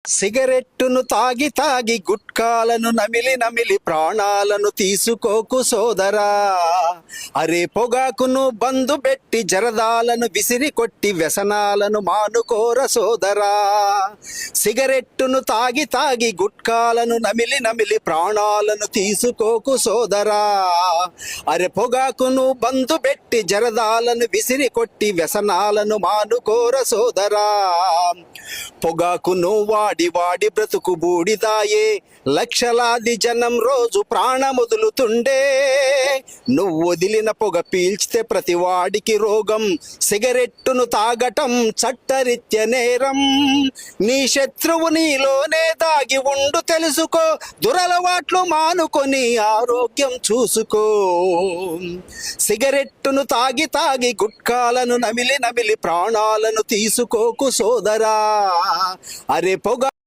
సిగరెట్టును తాగి తాగి గుట్కాలను నమిలి నమిలి ప్రాణాలను తీసుకోకు సోదరా. అరే పొగాకును బందు పెట్టి జరదాలను విసిరి కొట్టి వ్యసనాలను మానుకోర సోదరా. సిగరెట్టును తాగి తాగి గుట్కాలను నమిలి నమిలి ప్రాణాలను తీసుకోకు సోదరా. అరే పొగాకును బందు పెట్టి జరదాలను విసిరి కొట్టి వ్యసనాలను మానుకోర సోదరా. పొగాకును వాడి వాడి బ్రతుకు బూడిదాయే, లక్షలాది జనం రోజు ప్రాణమొదులుతుండే. నువ్వు వదిలిన పొగ పీల్చితే ప్రతి వాడికి రోగం, సిగరెట్టును తాగటం చట్టరీత్య నేరం. నీ శత్రువు నీలోనే దాగి ఉండు తెలుసుకో, దురలవాట్లు మానుకొని ఆరోగ్యం చూసుకో. సిగరెట్టును తాగి తాగి గుట్కాలను నమిలి నమిలి ప్రాణాలను తీసుకోకు సోదరా. అరే పొగ